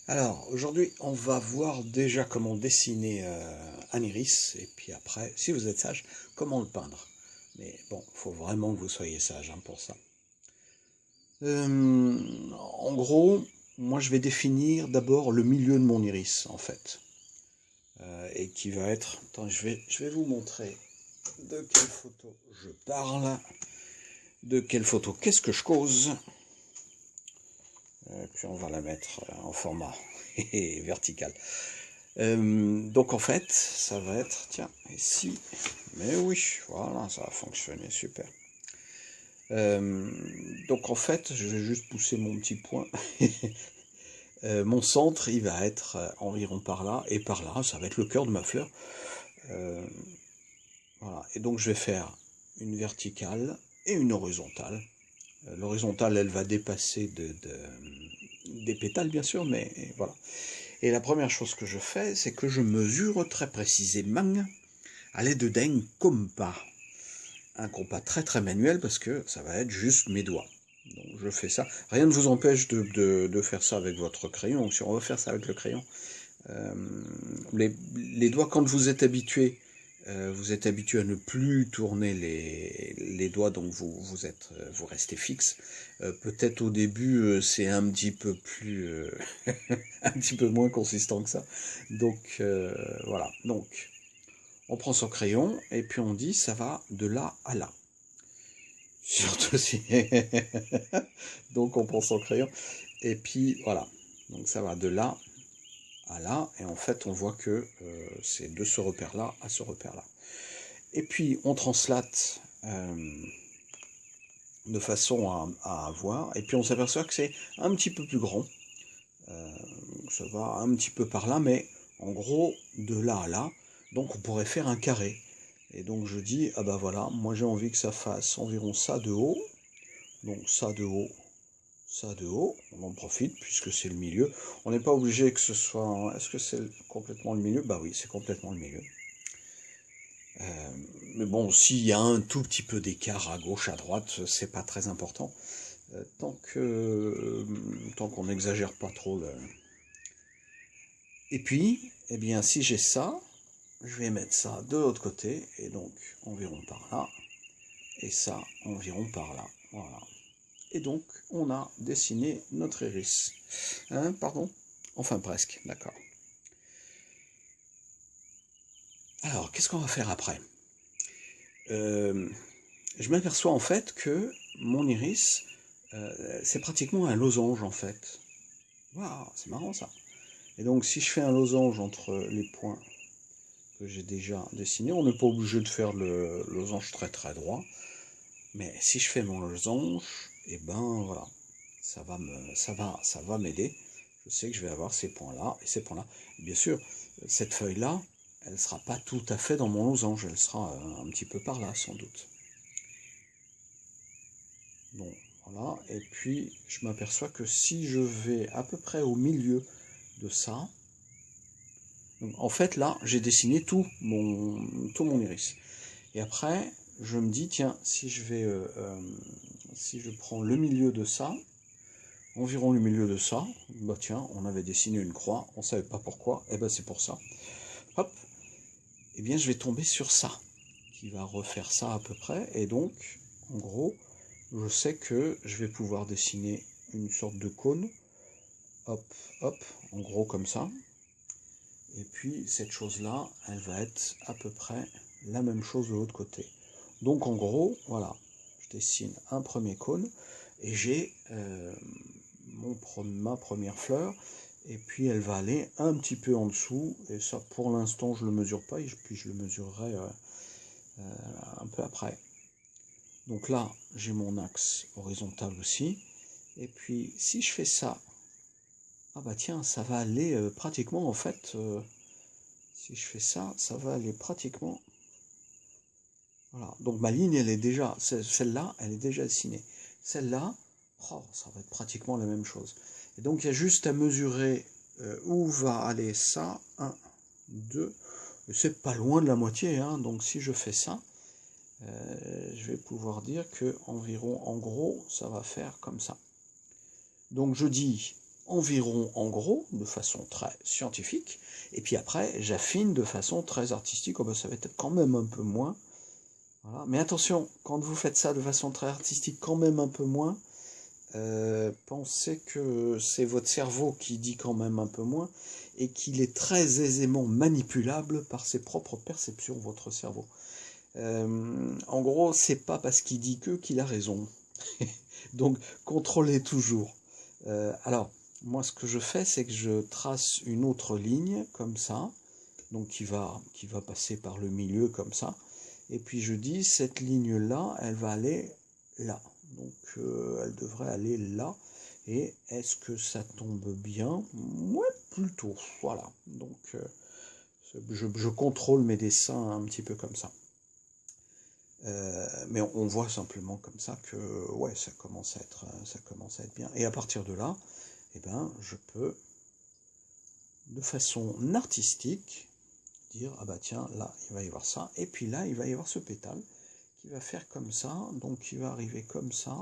Alors, aujourd'hui, on va voir déjà comment dessiner un iris, et puis après, si vous êtes sage, comment le peindre. Mais bon, il faut vraiment que vous soyez sage pour ça. En gros, moi je vais définir d'abord le milieu de mon iris, en fait. Et qui va être... Attends, je vais vous montrer de quelle photo je parle, de quelle photo qu'est-ce que je cause. Puis on va la mettre en format vertical. Donc en fait, ça va être, tiens, ici, mais oui, voilà, ça a fonctionné, super. Donc en fait, je vais juste pousser mon petit point. Mon centre, il va être environ par là, et par là, ça va être le cœur de ma fleur. Euh, voilà, et donc je vais faire une verticale et une horizontale. L'horizontale, elle va dépasser des pétales, bien sûr, mais voilà. Et la première chose que je fais, c'est que je mesure très précisément à l'aide d'un compas. Un compas très très manuel parce que ça va être juste mes doigts. Donc je fais ça. Rien ne vous empêche de faire ça avec votre crayon. Si on veut faire ça avec le crayon, euh, les doigts, quand vous êtes habitué à ne plus tourner les doigts, donc vous restez fixe. Peut-être au début, c'est un petit peu plus, un petit peu moins consistant que ça. Donc voilà. Donc on prend son crayon et puis on dit ça va de là à là. Surtout si. Donc on prend son crayon et puis voilà. Donc ça va de là à là et en fait on voit que c'est de ce repère là à ce repère là. Et puis on translate de façon à voir et puis on s'aperçoit que c'est un petit peu plus grand. Euh, Ça va un petit peu par là, mais en gros de là à là. Donc on pourrait faire un carré. Et donc je dis, ah bah voilà, moi j'ai envie que ça fasse environ ça de haut. Donc ça de haut, ça de haut. On en profite puisque c'est le milieu. On n'est pas obligé que ce soit... Est-ce que c'est complètement le milieu? Bah oui, c'est complètement le milieu. Mais bon, s'il y a un tout petit peu d'écart à gauche, à droite, c'est pas très important. Tant qu'on n'exagère pas trop le... Et puis, eh bien, si j'ai ça, je vais mettre ça de l'autre côté, et donc environ par là, et ça environ par là. Voilà. Et donc, on a dessiné notre iris. Hein, pardon? Enfin, presque, d'accord. Alors, qu'est-ce qu'on va faire après? euh, Je m'aperçois en fait que mon iris, c'est pratiquement un losange en fait. Waouh, c'est marrant ça. Et donc, si je fais un losange entre les points que j'ai déjà dessinés, on n'est pas obligé de faire le losange très très droit. Mais si je fais mon losange, et ben voilà, ça va m'aider. Je sais que je vais avoir ces points-là et ces points-là. Bien sûr, cette feuille-là, elle ne sera pas tout à fait dans mon losange, elle sera un petit peu par là, sans doute. Bon, voilà. Et puis, je m'aperçois que si je vais à peu près au milieu de ça, donc, en fait, là, j'ai dessiné tout mon iris. Et après, je me dis, tiens, si je prends le milieu de ça, environ le milieu de ça, bah tiens, on avait dessiné une croix, on savait pas pourquoi, et ben c'est pour ça. Hop, et bien je vais tomber sur ça, qui va refaire ça à peu près, et donc, en gros, je sais que je vais pouvoir dessiner une sorte de cône, hop, hop, en gros comme ça, et puis cette chose-là, elle va être à peu près la même chose de l'autre côté. Donc en gros, voilà, je dessine un premier cône, et j'ai ma première fleur, et puis elle va aller un petit peu en dessous, et ça pour l'instant je le mesure pas, et puis je le mesurerai un peu après. Donc là j'ai mon axe horizontal aussi, et puis si je fais ça, ah bah tiens, ça va aller pratiquement en fait, si je fais ça, ça va aller pratiquement, voilà, donc ma ligne elle est déjà, celle-là elle est déjà dessinée, celle-là, oh, ça va être pratiquement la même chose. Et donc il y a juste à mesurer où va aller ça. 1, 2. C'est pas loin de la moitié, hein, donc si je fais ça, je vais pouvoir dire que environ, en gros, ça va faire comme ça. Donc je dis environ en gros, de façon très scientifique, et puis après j'affine de façon très artistique. Oh ben, ça va être quand même un peu moins. Voilà. Mais attention, quand vous faites ça de façon très artistique, quand même un peu moins, pensez que c'est votre cerveau qui dit quand même un peu moins, et qu'il est très aisément manipulable par ses propres perceptions, votre cerveau. En gros, c'est pas parce qu'il dit que qu'il a raison. Donc, contrôlez toujours. Alors, moi, ce que je fais, c'est que je trace une autre ligne, comme ça, donc qui va passer par le milieu, comme ça. Et puis, je dis, cette ligne-là, elle va aller là. Donc, elle devrait aller là. Et est-ce que ça tombe bien? Ouais, plutôt. Voilà. Donc, je contrôle mes dessins un petit peu comme ça. Mais on voit simplement comme ça que ouais, ça commence à être bien. Et à partir de là, eh ben, je peux, de façon artistique, dire ah bah tiens, là il va y avoir ça, et puis là il va y avoir ce pétale qui va faire comme ça, donc qui va arriver comme ça,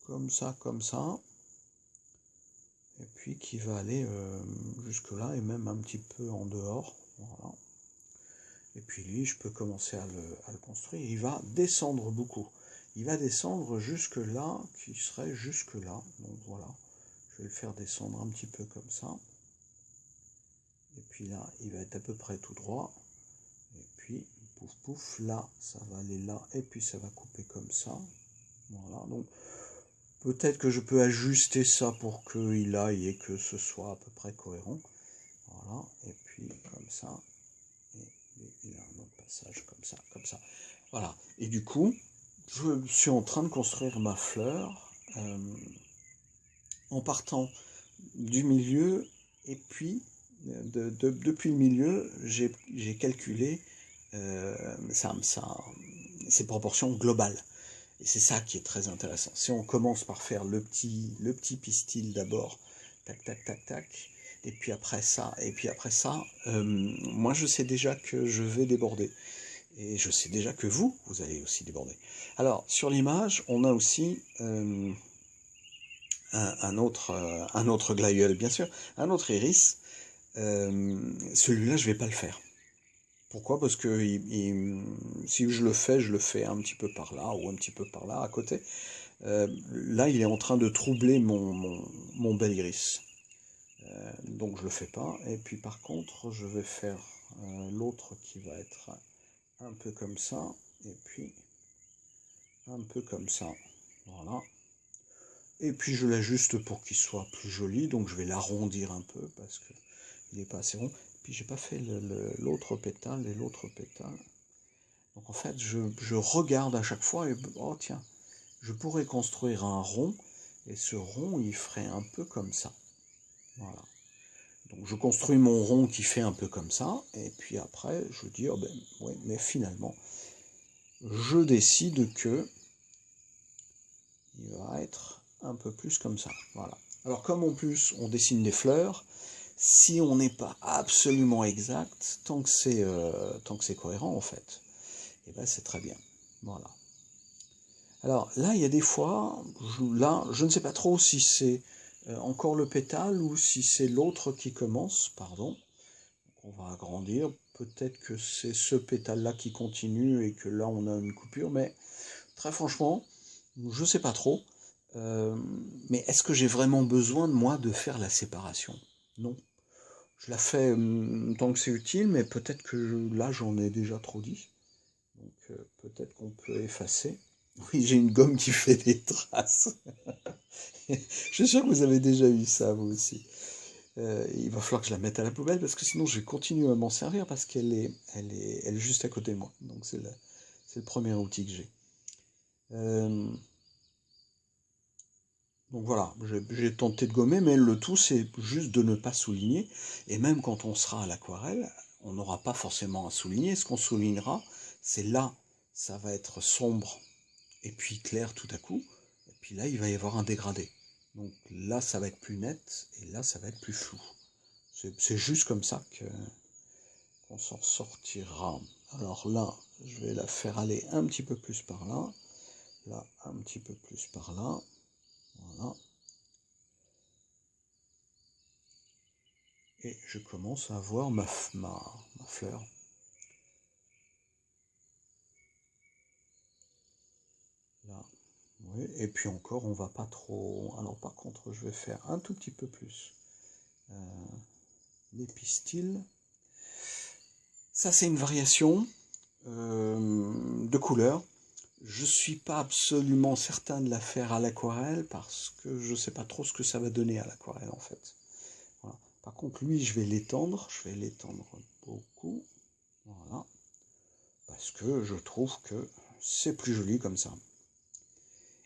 comme ça, comme ça, et puis qui va aller jusque là et même un petit peu en dehors. Voilà. Et puis lui, je peux commencer à le construire. Il va descendre beaucoup. Il va descendre jusque là, qui serait jusque là. Donc voilà, je vais le faire descendre un petit peu comme ça. Et puis là, il va être à peu près tout droit. Et puis, pouf pouf, là, ça va aller là. Et puis ça va couper comme ça. Voilà, donc peut-être que je peux ajuster ça pour qu'il aille et que ce soit à peu près cohérent. Voilà, et puis comme ça. Et il a un autre passage comme ça, comme ça. Voilà. Et du coup, je suis en train de construire ma fleur en partant du milieu, et puis depuis le milieu, j'ai calculé ses proportions globales. Et c'est ça qui est très intéressant. Si on commence par faire le petit pistil d'abord, tac, tac, tac, tac, et puis après ça, moi je sais déjà que je vais déborder. Et je sais déjà que vous allez aussi déborder. Alors, sur l'image, on a aussi un autre glaïeul, bien sûr, un autre iris. Celui-là, je vais pas le faire. Pourquoi? Parce que si je le fais un petit peu par là ou un petit peu par là à côté. Là, il est en train de troubler mon bel iris. Donc je le fais pas. Et puis par contre, je vais faire l'autre qui va être un peu comme ça. Et puis un peu comme ça. Voilà. Et puis je l'ajuste pour qu'il soit plus joli. Donc je vais l'arrondir un peu parce que il n'est pas assez rond. Puis j'ai pas fait l'autre pétale et l'autre pétale. Donc en fait, je regarde à chaque fois et oh tiens, je pourrais construire un rond, et ce rond, il ferait un peu comme ça. Voilà. Donc je construis mon rond qui fait un peu comme ça, et puis après, je dis, oh ben, ouais, mais finalement, je décide que il va être un peu plus comme ça. Voilà. Alors comme en plus, on dessine des fleurs, si on n'est pas absolument exact, tant que c'est cohérent, en fait, et ben c'est très bien. Voilà. Alors là, il y a des fois, je ne sais pas trop si c'est encore le pétale ou si c'est l'autre qui commence, pardon. Donc on va agrandir, peut-être que c'est ce pétale-là qui continue et que là on a une coupure, mais très franchement, je ne sais pas trop. Mais est-ce que j'ai vraiment besoin de moi de faire la séparation? Non. Je la fais tant que c'est utile, mais peut-être que là j'en ai déjà trop dit. Donc peut-être qu'on peut effacer. Oui, j'ai une gomme qui fait des traces. Je suis sûr que vous avez déjà eu ça, vous aussi. Il va falloir que je la mette à la poubelle parce que sinon je vais continuer à m'en servir parce qu'elle est juste à côté de moi. Donc c'est le premier outil que j'ai. Euh, donc voilà, j'ai tenté de gommer, mais le tout c'est juste de ne pas souligner. Et même quand on sera à l'aquarelle, on n'aura pas forcément à souligner. Ce qu'on soulignera, c'est là, ça va être sombre et puis clair tout à coup. Et puis là, il va y avoir un dégradé. Donc là, ça va être plus net et là, ça va être plus flou. C'est juste comme ça qu'on s'en sortira. Alors là, je vais la faire aller un petit peu plus par là. Là, un petit peu plus par là. Voilà. et je commence à voir ma fleur. Là, oui, et puis encore, on va pas trop. Alors par contre, je vais faire un tout petit peu plus les pistils. Ça, c'est une variation de couleur. Je suis pas absolument certain de la faire à l'aquarelle parce que je sais pas trop ce que ça va donner à l'aquarelle en fait. Voilà. Par contre, lui, je vais l'étendre beaucoup. Voilà. Parce que je trouve que c'est plus joli comme ça.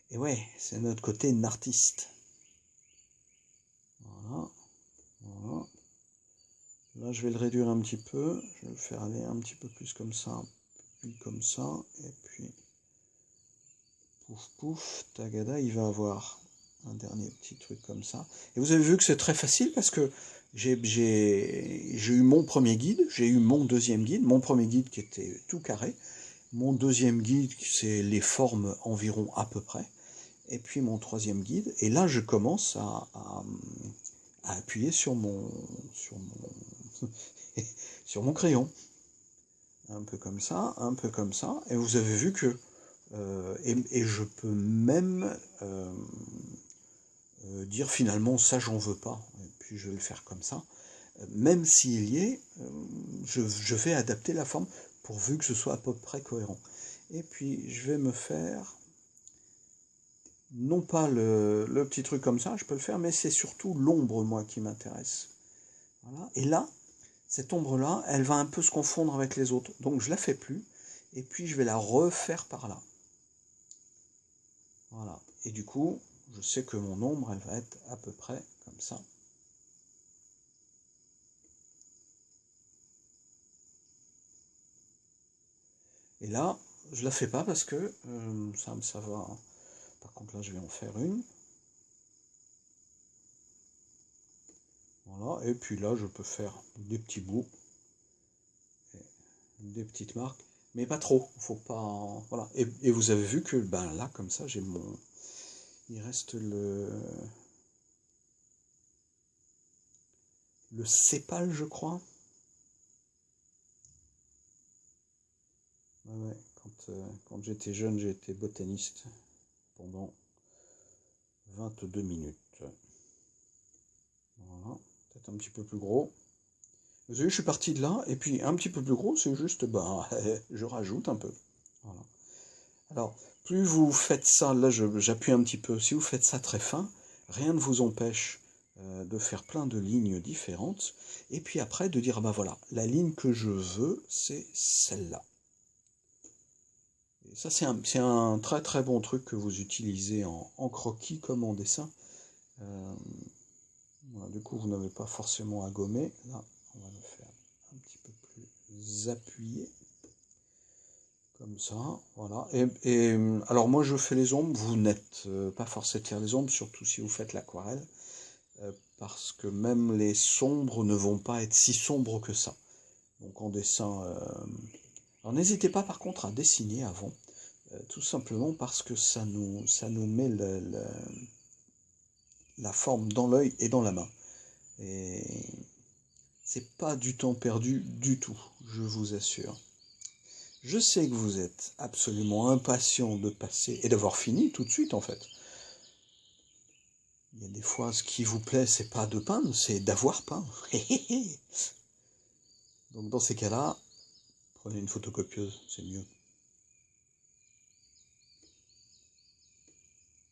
Et ouais, c'est notre côté artiste. Voilà. Voilà. Là, je vais le réduire un petit peu. Je vais le faire aller un petit peu plus comme ça. Puis comme ça. Et puis, pouf, pouf, tagada, il va avoir un dernier petit truc comme ça. Et vous avez vu que c'est très facile parce que j'ai eu mon premier guide, j'ai eu mon deuxième guide, mon premier guide qui était tout carré, mon deuxième guide c'est les formes environ à peu près, et puis mon troisième guide, et là je commence à appuyer sur mon crayon. Un peu comme ça, et vous avez vu que et je peux même dire finalement ça j'en veux pas, et puis je vais le faire comme ça. Même s'il y est, je vais adapter la forme pourvu que ce soit à peu près cohérent. Et puis je vais me faire, non pas le petit truc comme ça, je peux le faire, mais c'est surtout l'ombre moi qui m'intéresse. Voilà. Et là, cette ombre-là, elle va un peu se confondre avec les autres. Donc je la fais plus, et puis je vais la refaire par là. Voilà. Et du coup, je sais que mon ombre, elle va être à peu près comme ça. Et là, je la fais pas parce que ça va. Par contre, là, je vais en faire une. Voilà. Et puis là, je peux faire des petits bouts, des petites marques, mais pas trop. Faut pas. Voilà. Et vous avez vu que ben là, comme ça, j'ai mon. Il reste le sépal, je crois. Ouais, ouais. Quand j'étais jeune, j'ai été botaniste pendant 22 minutes. Voilà. Peut-être un petit peu plus gros. Vous avez vu, je suis parti de là, et puis un petit peu plus gros, c'est juste, bah, je rajoute un peu. Voilà. Alors, plus vous faites ça, là j'appuie un petit peu, si vous faites ça très fin, rien ne vous empêche de faire plein de lignes différentes, et puis après de dire, ah bah voilà, la ligne que je veux, c'est celle-là. Et ça, c'est un très très bon truc que vous utilisez en croquis comme en dessin. Euh, voilà, du coup, vous n'avez pas forcément à gommer. Là, on va le faire un petit peu plus appuyé. Comme ça, voilà. Alors moi je fais les ombres, vous n'êtes pas forcé de faire les ombres, surtout si vous faites l'aquarelle, parce que même les sombres ne vont pas être si sombres que ça. Donc en dessin... Alors n'hésitez pas par contre à dessiner avant, tout simplement parce que ça nous met la forme dans l'œil et dans la main. Et c'est pas du temps perdu du tout, je vous assure. Je sais que vous êtes absolument impatient de passer et d'avoir fini tout de suite en fait. Il y a des fois, ce qui vous plaît, c'est pas de peindre, c'est d'avoir peint. Donc dans ces cas-là, prenez une photocopieuse, c'est mieux.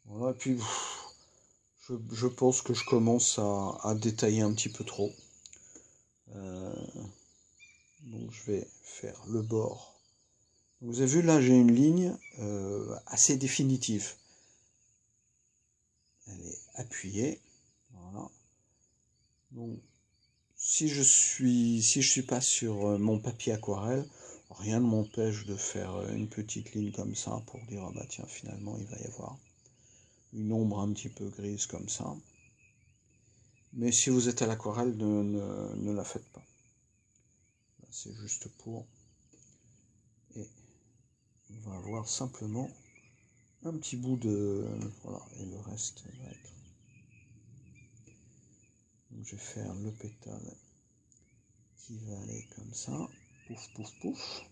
Voilà, et puis je pense que je commence à détailler un petit peu trop. Euh, donc je vais faire le bord. Vous avez vu là, j'ai une ligne assez définitive. Elle est appuyée. Voilà. Donc si je suis pas sur mon papier aquarelle, rien ne m'empêche de faire une petite ligne comme ça pour dire ah bah tiens finalement il va y avoir une ombre un petit peu grise comme ça. Mais si vous êtes à l'aquarelle, ne la faites pas. C'est juste pour. Et on va avoir simplement un petit bout de. Voilà, et le reste va être. Donc je vais faire le pétale qui va aller comme ça, pouf, pouf, pouf.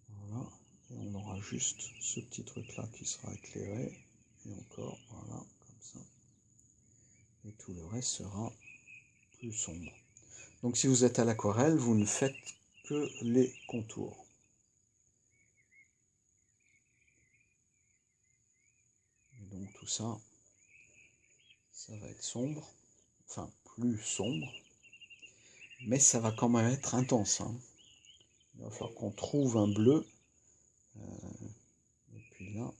Voilà, et on aura juste ce petit truc-là qui sera éclairé, et encore, voilà, comme ça. Et tout le reste sera plus sombre. Donc si vous êtes à l'aquarelle, vous ne faites que les contours. Et donc tout ça, ça va être sombre, enfin plus sombre, mais ça va quand même être intense. Hein. Il va falloir qu'on trouve un bleu. Et puis là,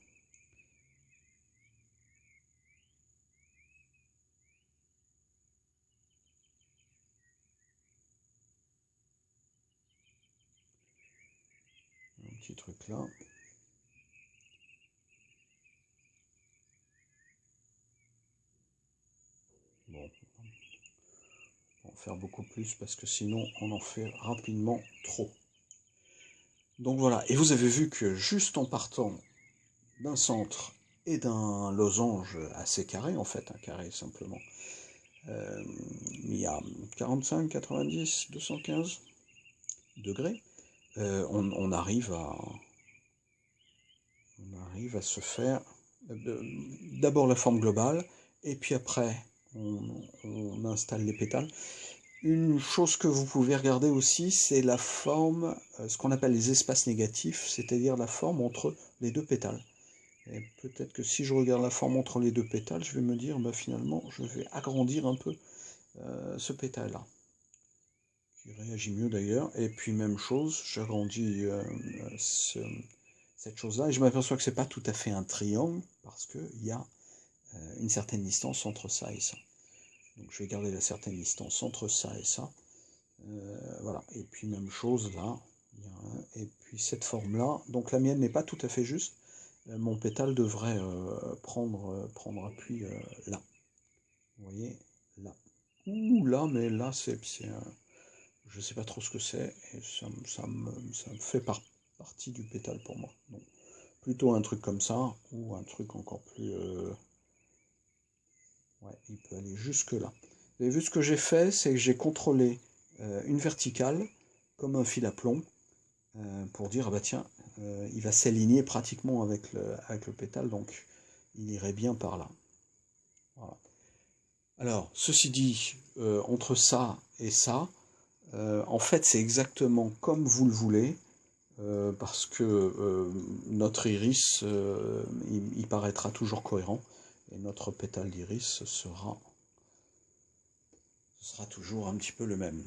un petit truc là. Bon, on va en faire beaucoup plus parce que sinon on en fait rapidement trop. Donc voilà, et vous avez vu que juste en partant d'un centre et d'un losange assez carré, en fait, un carré simplement, il y a 45, 90, 215 degrés, on arrive à se faire d'abord la forme globale, et puis après on installe les pétales. Une chose que vous pouvez regarder aussi, c'est la forme, ce qu'on appelle les espaces négatifs, c'est-à-dire la forme entre les deux pétales. Et peut-être que si je regarde la forme entre les deux pétales, je vais me dire, bah, finalement, je vais agrandir un peu ce pétale-là, qui réagit mieux d'ailleurs. Et puis même chose, j'agrandis cette chose-là, et je m'aperçois que c'est pas tout à fait un triangle, parce qu'il y a une certaine distance entre ça et ça. Donc je vais garder la certaine distance entre ça et ça. Voilà, et puis même chose là, et puis cette forme-là, donc la mienne n'est pas tout à fait juste, mon pétale devrait prendre appui là. Vous voyez, là. Ouh là, mais là, je ne sais pas trop ce que c'est, et ça me fait partie du pétale pour moi. Donc, plutôt un truc comme ça, ou un truc encore plus... ouais, il peut aller jusque là. Vous avez vu ce que j'ai fait, c'est que j'ai contrôlé une verticale, comme un fil à plomb, pour dire, ah bah tiens, il va s'aligner pratiquement avec le pétale, donc il irait bien par là. Voilà. Alors, ceci dit, entre ça et ça, en fait, c'est exactement comme vous le voulez, parce que notre iris, il paraîtra toujours cohérent, et notre pétale d'iris sera toujours un petit peu le même.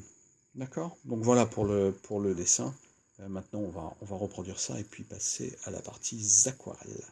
D'accord? Donc voilà pour le dessin. Maintenant, on va reproduire ça et puis passer à la partie aquarelle.